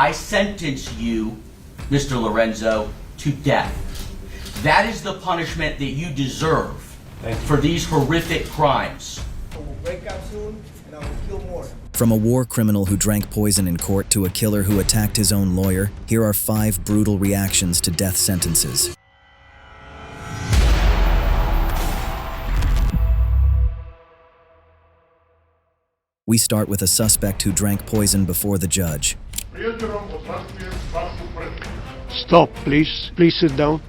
I sentence you, Mr. Lorenzo, to death. That is the punishment that you deserve for these horrific crimes. I will break out soon, and I will kill more. From a war criminal who drank poison in court to a killer who attacked his own lawyer, here are 5 brutal reactions to death sentences. We start with a suspect who drank poison before the judge. Stop, please. Please sit down.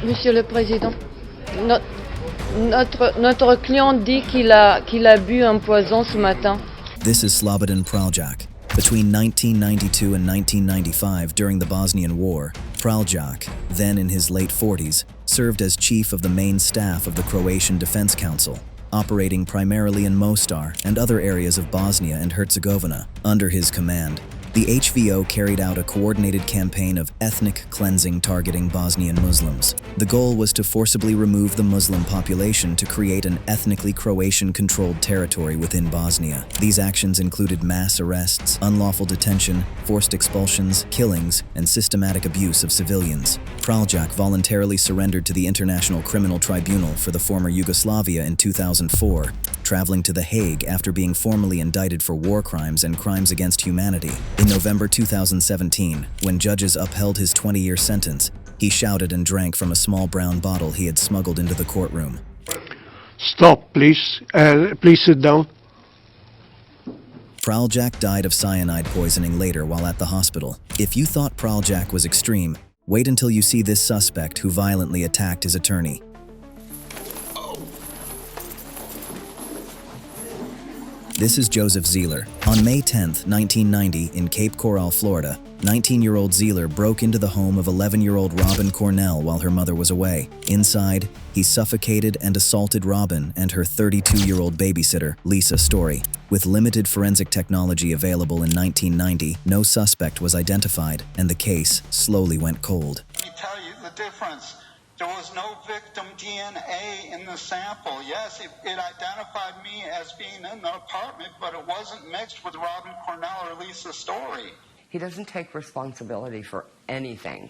Monsieur le Président, notre client dit qu'il a bu un poison ce matin. This is Slobodan Praljak. Between 1992 and 1995, during the Bosnian War, Praljak, then in his late 40s, served as chief of the main staff of the Croatian Defense Council, operating primarily in Mostar and other areas of Bosnia and Herzegovina. Under his command, the HVO carried out a coordinated campaign of ethnic cleansing targeting Bosnian Muslims. The goal was to forcibly remove the Muslim population to create an ethnically Croatian-controlled territory within Bosnia. These actions included mass arrests, unlawful detention, forced expulsions, killings, and systematic abuse of civilians. Praljak voluntarily surrendered to the International Criminal Tribunal for the former Yugoslavia in 2004, traveling to The Hague after being formally indicted for war crimes and crimes against humanity. In November 2017, when judges upheld his 20-year sentence, he shouted and drank from a small brown bottle he had smuggled into the courtroom. Stop, please. Please sit down. Praljak died of cyanide poisoning later while at the hospital. If you thought Praljak was extreme, wait until you see this suspect who violently attacked his attorney. This is Joseph Zeeler. On May 10, 1990, in Cape Coral, Florida, 19-year-old Zeeler broke into the home of 11-year-old Robin Cornell while her mother was away. Inside, he suffocated and assaulted Robin and her 32-year-old babysitter, Lisa Story. With limited forensic technology available in 1990, no suspect was identified, and the case slowly went cold. Let me tell you the difference. There was no victim DNA in the sample. Yes, it identified me as being in the apartment, but it wasn't mixed with Robin Cornell or Lisa Story. He doesn't take responsibility for anything.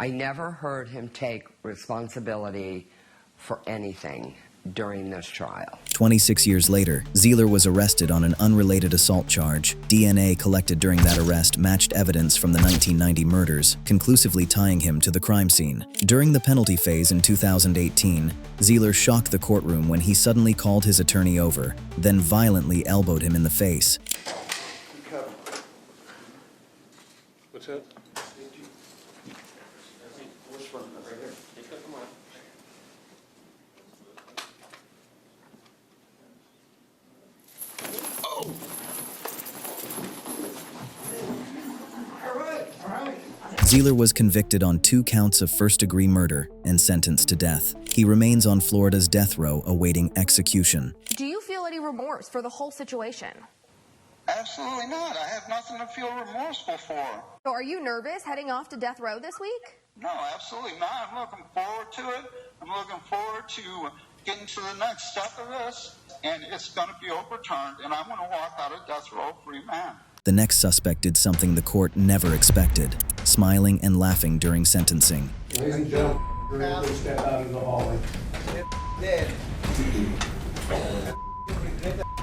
I never heard him take responsibility for anything during this trial. 26 years later, Zeeler was arrested on an unrelated assault charge. DNA collected during that arrest matched evidence from the 1990 murders, conclusively tying him to the crime scene. During the penalty phase in 2018, Zeeler shocked the courtroom when he suddenly called his attorney over, then violently elbowed him in the face. What's that? Zeeler was convicted on 2 counts of first-degree murder and sentenced to death. He remains on Florida's death row awaiting execution. Do you feel any remorse for the whole situation? Absolutely not. I have nothing to feel remorseful for. So are you nervous heading off to death row this week? No, absolutely not. I'm looking forward to it. I'm looking forward to getting to the next step of this, and it's going to be overturned, and I'm going to walk out of death row a free man. The next suspect did something the court never expected, smiling and laughing during sentencing. Ladies and gentlemen, you're able to step out in the hallway. Dead.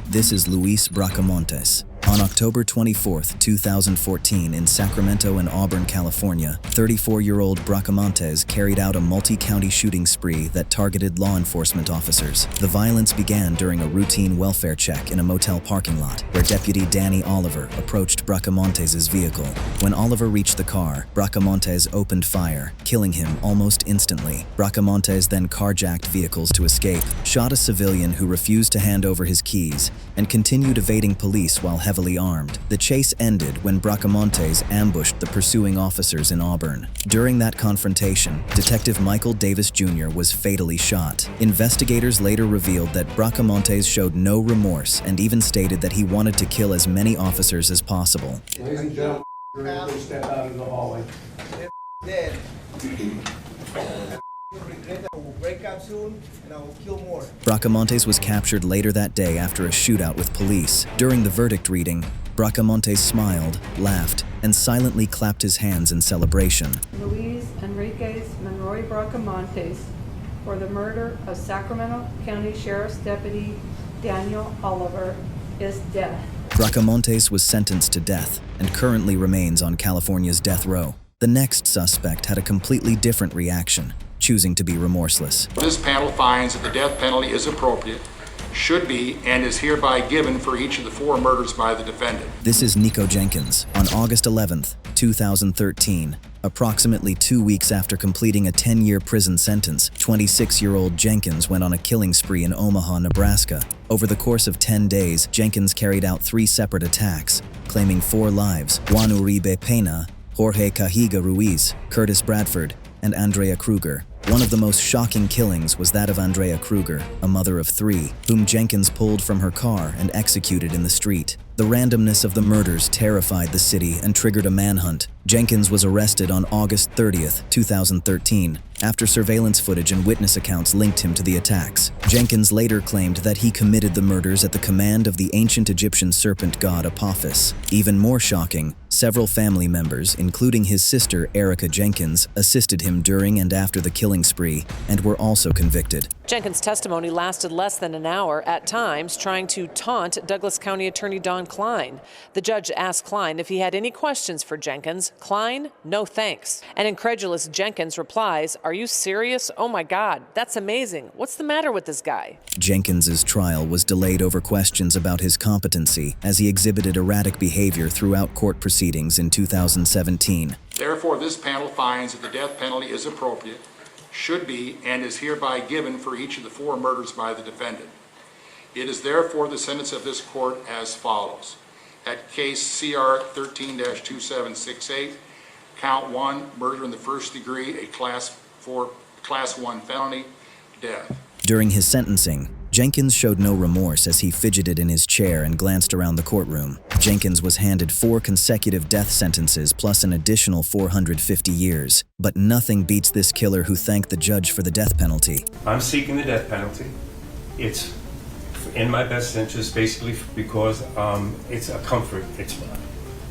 This is Luis Bracamontes. On October 24, 2014, in Sacramento and Auburn, California, 34-year-old Bracamontes carried out a multi-county shooting spree that targeted law enforcement officers. The violence began during a routine welfare check in a motel parking lot, where Deputy Danny Oliver approached Bracamontes' vehicle. When Oliver reached the car, Bracamontes opened fire, killing him almost instantly. Bracamontes then carjacked vehicles to escape, shot a civilian who refused to hand over his keys, and continued evading police while heavily armed. The chase ended when Bracamontes ambushed the pursuing officers in Auburn. During that confrontation, Detective Michael Davis Jr. was fatally shot. Investigators later revealed that Bracamontes showed no remorse and even stated that he wanted to kill as many officers as possible. Ladies and gentlemen, you're able to step out in the hallway. Dead. I will break out soon, and I will kill more. Bracamontes was captured later that day after a shootout with police. During the verdict reading, Bracamontes smiled, laughed, and silently clapped his hands in celebration. Luis Enriquez Monroy Bracamontes for the murder of Sacramento County Sheriff's Deputy Daniel Oliver is dead. Bracamontes was sentenced to death and currently remains on California's death row. The next suspect had a completely different reaction, choosing to be remorseless. This panel finds that the death penalty is appropriate, should be, and is hereby given for each of the 4 murders by the defendant. This is Nico Jenkins. On August 11th, 2013, approximately 2 weeks after completing a 10-year prison sentence, 26-year-old Jenkins went on a killing spree in Omaha, Nebraska. Over the course of 10 days, Jenkins carried out 3 separate attacks, claiming 4 lives: Juan Uribe Pena, Jorge Cajiga Ruiz, Curtis Bradford, and Andrea Kruger. One of the most shocking killings was that of Andrea Kruger, a mother of 3, whom Jenkins pulled from her car and executed in the street. The randomness of the murders terrified the city and triggered a manhunt. Jenkins was arrested on August 30th, 2013, after surveillance footage and witness accounts linked him to the attacks. Jenkins later claimed that he committed the murders at the command of the ancient Egyptian serpent god Apophis. Even more shocking, several family members, including his sister Erica Jenkins, assisted him during and after the killing spree and were also convicted. Jenkins' testimony lasted less than an hour, at times trying to taunt Douglas County Attorney Don Klein. The judge asked Klein if he had any questions for Jenkins. Klein, no thanks. An incredulous Jenkins replies, "Are you serious? Oh my God, that's amazing. What's the matter with this guy?" Jenkins's trial was delayed over questions about his competency as he exhibited erratic behavior throughout court proceedings in 2017. Therefore, this panel finds that the death penalty is appropriate, should be, and is hereby given for each of the 4 murders by the defendant. It is therefore the sentence of this court as follows. At case CR 13-2768, count 1, murder in the first degree, a class 1 felony, death. During his sentencing, Jenkins showed no remorse as he fidgeted in his chair and glanced around the courtroom. Jenkins was handed 4 consecutive death sentences plus an additional 450 years. But nothing beats this killer who thanked the judge for the death penalty. I'm seeking the death penalty. It's in my best interest, basically because it's a comfort.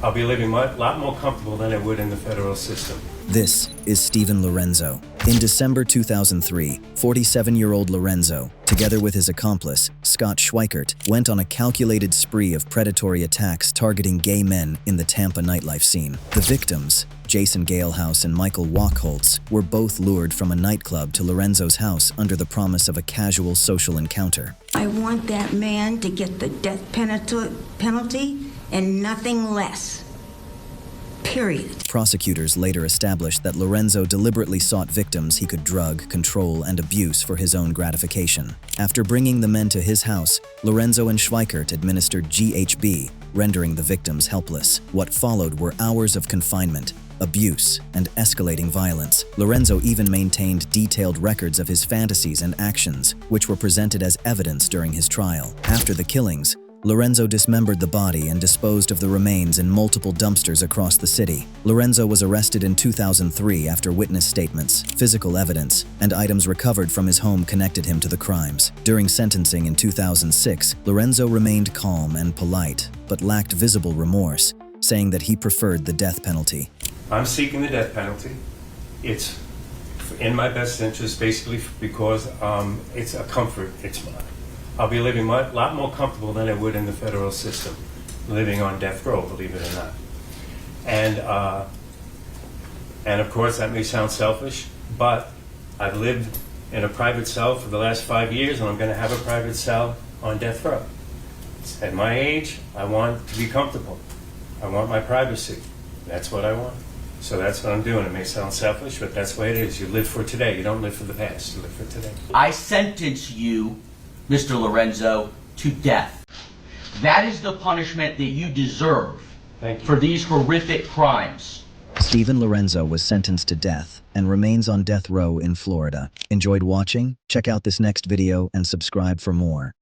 I'll be living a lot more comfortable than I would in the federal system. This is Stephen Lorenzo. In December 2003, 47-year-old Lorenzo, together with his accomplice, Scott Schweikert, went on a calculated spree of predatory attacks targeting gay men in the Tampa nightlife scene. The victims, Jason Galehouse and Michael Wachholtz, were both lured from a nightclub to Lorenzo's house under the promise of a casual social encounter. I want that man to get the death penalty and nothing less. Period. Prosecutors later established that Lorenzo deliberately sought victims he could drug, control, and abuse for his own gratification. After bringing the men to his house, Lorenzo and Schweikert administered GHB, rendering the victims helpless. What followed were hours of confinement, abuse, and escalating violence. Lorenzo even maintained detailed records of his fantasies and actions, which were presented as evidence during his trial. After the killings, Lorenzo dismembered the body and disposed of the remains in multiple dumpsters across the city. Lorenzo was arrested in 2003 after witness statements, physical evidence, and items recovered from his home connected him to the crimes. During sentencing in 2006, Lorenzo remained calm and polite, but lacked visible remorse, saying that he preferred the death penalty. I'm seeking the death penalty. It's in my best interest, basically because it's a comfort. I'll be living a lot more comfortable than I would in the federal system, living on death row, believe it or not. And of course, that may sound selfish, but I've lived in a private cell for the last 5 years, and I'm going to have a private cell on death row. At my age, I want to be comfortable. I want my privacy. That's what I want. So that's what I'm doing. It may sound selfish, but that's the way it is. You live for today. You don't live for the past. You live for today. I sentence you, Mr. Lorenzo, to death. That is the punishment that you deserve for these horrific crimes. Stephen Lorenzo was sentenced to death and remains on death row in Florida. Enjoyed watching? Check out this next video and subscribe for more.